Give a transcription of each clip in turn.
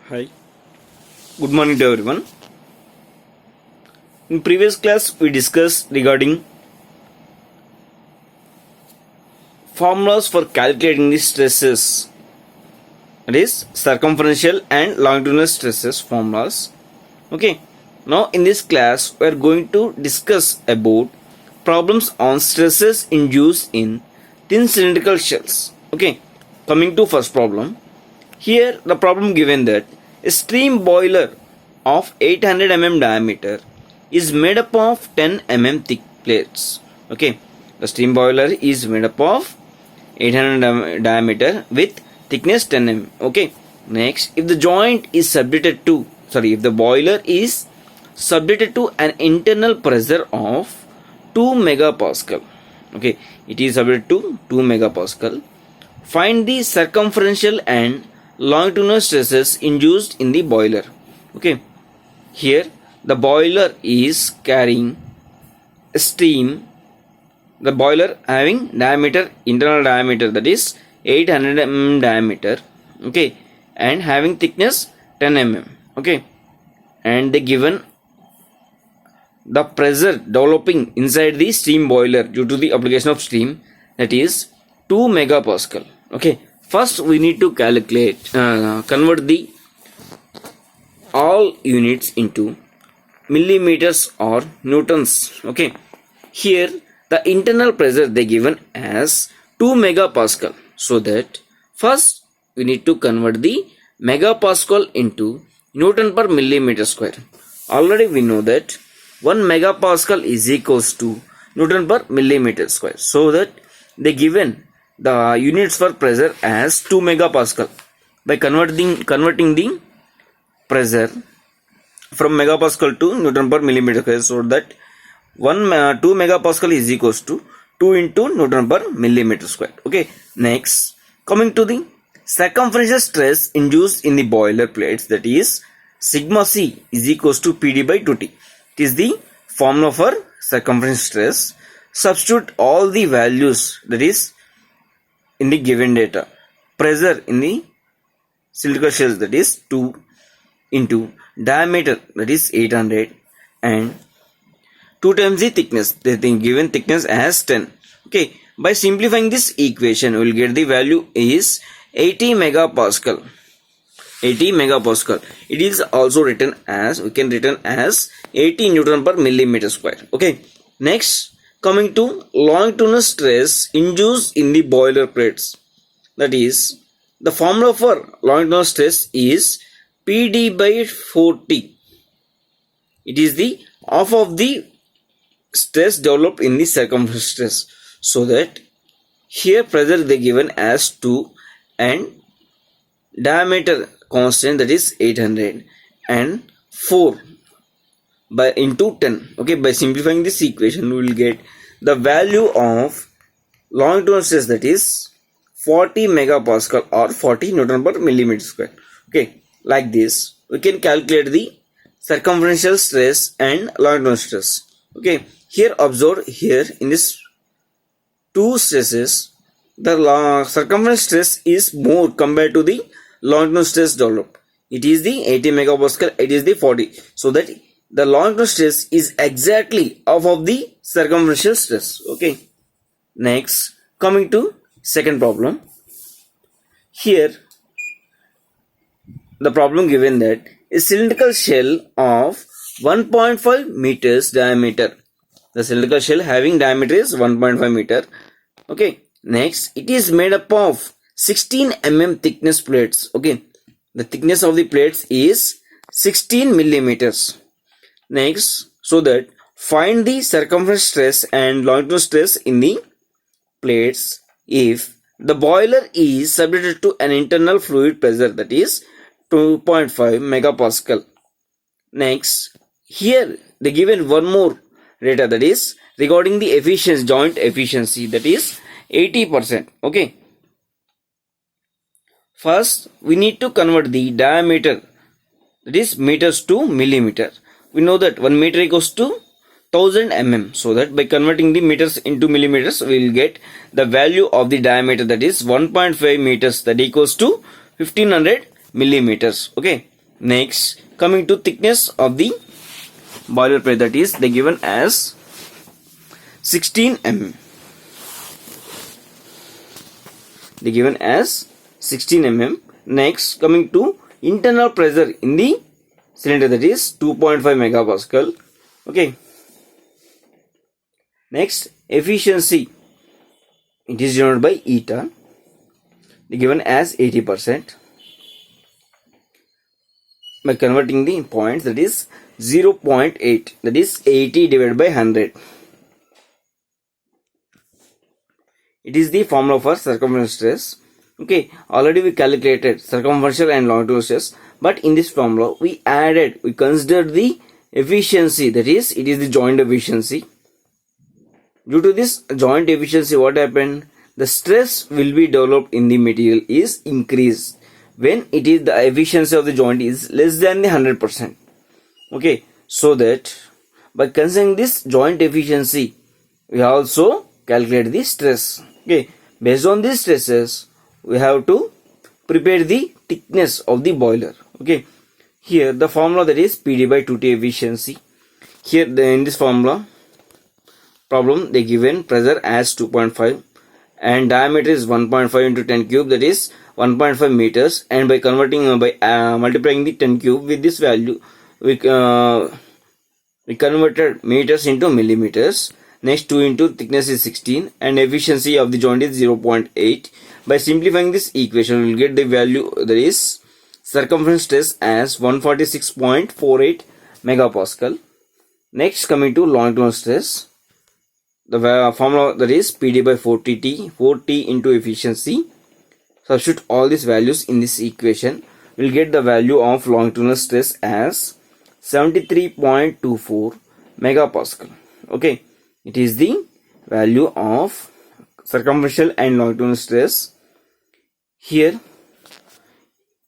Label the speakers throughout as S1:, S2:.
S1: Hi, good morning to everyone. In previous class, we discussed regarding formulas for calculating the stresses, that is circumferential and longitudinal stresses formulas. Okay, now in this class, we are going to discuss about problems on stresses induced in thin cylindrical shells. Okay, coming to first problem. Here the problem given that a steam boiler of 800 mm diameter is made up of 10 mm thick plates. Okay, the steam boiler is made up of 800 mm diameter with thickness 10 mm. Okay, next if the joint is subjected to, if the boiler is subjected to an internal pressure of 2 megapascal. Okay, it is subjected to 2 megapascal. Find the circumferential and longitudinal stresses induced in the boiler. Okay, here the boiler is carrying steam. The boiler having diameter, internal diameter, that is 800 mm diameter. Okay, and having thickness 10 mm. Okay, and they given the pressure developing inside the steam boiler due to the application of steam, that is 2 megapascal. Okay, first we need to calculate, convert the all units into millimeters or newtons. Okay, here the internal pressure they given as 2 megapascal. So that first we need to convert the megapascal into Newton per millimeter square. Already we know that 1 megapascal is equals to Newton per millimeter square. So that they given the units for pressure as 2 megapascal. By converting the pressure from megapascal to Newton per millimeter square, so that 2 megapascal is equals to 2 into Newton per millimeter square. Okay, next coming to the circumferential stress induced in the boiler plates, that is sigma c is equals to PD by 2T. It is the formula for circumferential stress. Substitute all the values, that is in the given data. Pressure in the cylindrical shells, that is 2 into diameter, that is 800, and 2 times the thickness, the given thickness as 10. Okay, by simplifying this equation, we will get the value is 80 megapascal. 80 megapascal. It is also written as, we can written as 80 Newton per millimeter square. Okay, next coming to longitudinal stress induced in the boiler plates, that is the formula for longitudinal stress is PD by 4T. It is the half of the stress developed in the circumferential stress. So that here pressure they given as 2 and diameter constant, that is 800, and 4 by into 10. Okay, by simplifying this equation we will get the value of longitudinal stress, that is 40 megapascal or 40 Newton per millimeter square. Okay, like this we can calculate the circumferential stress and longitudinal stress. Okay, here observe, here in this two stresses the circumferential stress is more compared to the longitudinal stress developed. It is the 80 megapascal, it is the 40. So that the longitudinal stress is exactly half of the circumferential stress. Okay, next coming to second problem. Here the problem given that a cylindrical shell of 1.5 meters diameter. The cylindrical shell having diameter is 1.5 meter. Okay, next it is made up of 16 mm thickness plates. Okay, the thickness of the plates is 16 millimeters. Next, so that find the circumferential stress and longitudinal stress in the plates if the boiler is subjected to an internal fluid pressure, that is 2.5 megapascal. Next, here they given one more data, that is regarding the efficiency, joint efficiency, that is 80%. Okay, first we need to convert the diameter, that is meters to millimeter. We know that 1 meter equals to 1000 mm. So that by converting the meters into millimeters, we will get the value of the diameter, that is 1.5 meters, that equals to 1500 millimeters. Okay, Next, coming to thickness of the boiler plate, that is they given as 16 mm. They given as 16 mm. Next, coming to internal pressure in the cylinder, that is 2.5 megapascal. Okay. Next, efficiency, it is denoted by eta. They given as 80%. By converting the points, that is 0.8, that is 80 divided by 100. It is the formula for circumferential stress. Okay, already we calculated circumferential and longitudinal stress, but in this formula we considered the efficiency, that is it is the joint efficiency. Due to this joint efficiency, what happened? The stress will be developed in the material is increased when it is the efficiency of the joint is less than the 100%. Okay, so that by considering this joint efficiency, we also calculate the stress. Okay, based on these stresses, we have to prepare the thickness of the boiler. Okay, here the formula, that is PD by 2T efficiency. Here in this formula problem, they given pressure as 2.5 and diameter is 1.5 into 10 cube, that is 1.5 meters, and by converting multiplying the 10 cube with this value, we converted meters into millimeters. Next, 2 into thickness is 16 and efficiency of the joint is 0.8. By simplifying this equation, we will get the value, that is circumference stress as 146.48 megapascal. Next, coming to longitudinal stress, the formula, that is PD by 4T into efficiency. Substitute all these values in this equation. We will get the value of longitudinal stress as 73.24 megapascal. Okay, it is the value of circumferential and longitudinal stress. Here,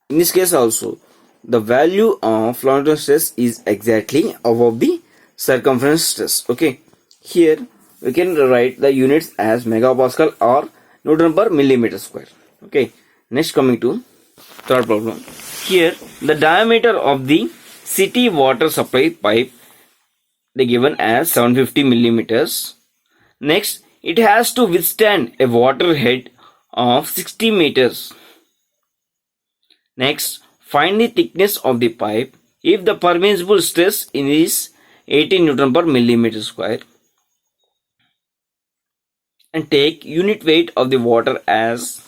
S1: in this case also, the value of longitudinal stress is exactly above the circumference stress. Okay, here we can write the units as megapascal or Newton per millimeter square. Okay, next coming to third problem. Here the diameter of the city water supply pipe, they given as 750 millimeters. Next, it has to withstand a water head of 60 meters. Next, find the thickness of the pipe if the permissible stress is 18 Newton per millimeter square, and take unit weight of the water as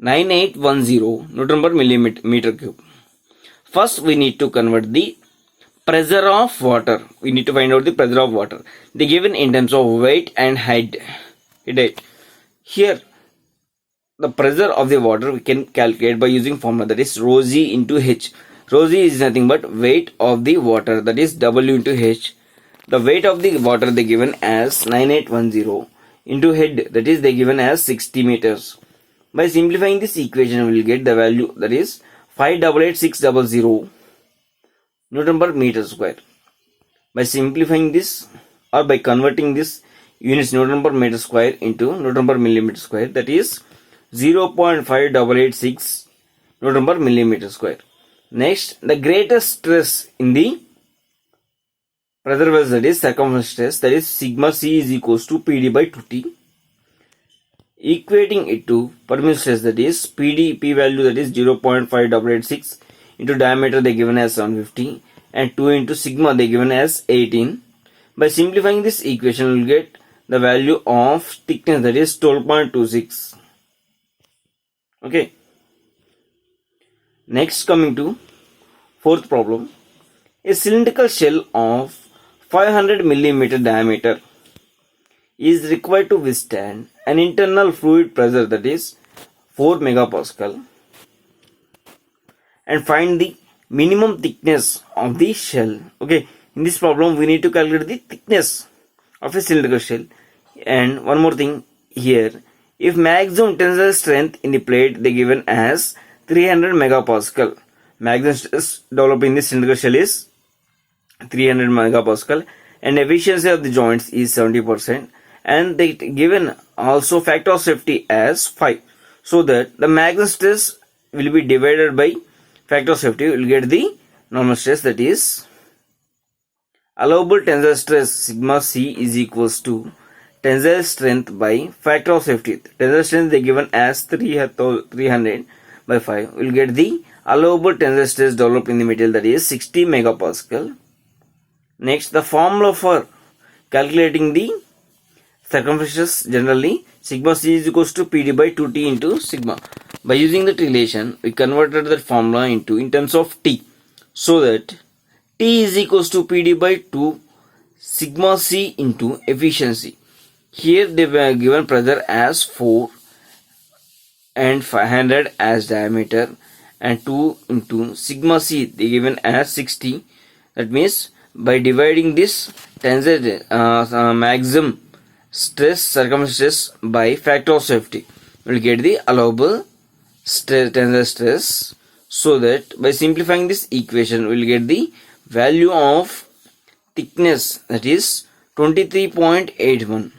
S1: 9810 Newton per millimeter cube. First, we need to convert the pressure of water. We need to find out the pressure of water. They given in terms of weight and height. Here, the pressure of the water we can calculate by using formula, that is rho g into h. Rho g is nothing but weight of the water, that is W into h. The weight of the water they given as 9810 into head, that is they given as 60 meters. By simplifying this equation, we will get the value, that is 588600 Newton per meter square. By simplifying this or by converting this units Newton per meter square into Newton per millimeter square, that is 0.5886 Newton per millimeter square. Next, the greatest stress in the pressure vessel, that is circumference stress, that is sigma c is equals to PD by 2T. Equating it to permissible stress, that is PD P value, that is 0.5886 into diameter they given as 750 and 2 into sigma they given as 18. By simplifying this equation, we will get the value of thickness, that is 12.26. Okay. Next, coming to fourth problem. A cylindrical shell of 500 millimeter diameter is required to withstand an internal fluid pressure, that is 4 megapascal, and find the minimum thickness of the shell. Okay, in this problem we need to calculate the thickness of a cylindrical shell. And one more thing here, if maximum tensile strength in the plate they given as 300 megapascal, maximum stress developed in the cylindrical shell is 300 megapascal, and efficiency of the joints is 70%, and they given also factor of safety as 5, so that the maximum stress will be divided by factor of safety, we will get the normal stress, that is allowable tensile stress sigma c is equals to tensile strength by factor of safety. Tensile strength they given as 300 by 5. We will get the allowable tensile stress developed in the material, that is 60 megapascal. Next, the formula for calculating the circumferences generally, sigma c is equals to PD by 2T into sigma. By using that relation, we converted that formula into in terms of T, so that T is equals to PD by 2 sigma c into efficiency. Here they were given pressure as 4 and 500 as diameter, and 2 into sigma c they given as 60. That means by dividing this tensile maximum stress circumference by factor of safety, we will get the allowable tensile stress. So that by simplifying this equation, we will get the value of thickness, that is 23.81.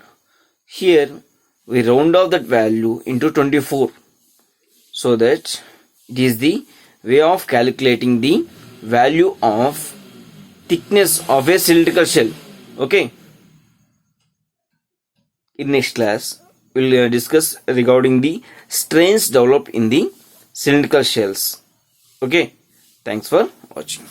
S1: Here we round off that value into 24, so that it is the way of calculating the value of thickness of a cylindrical shell. Okay. In next class, we will discuss regarding the strains developed in the cylindrical shells. Okay. Thanks for watching.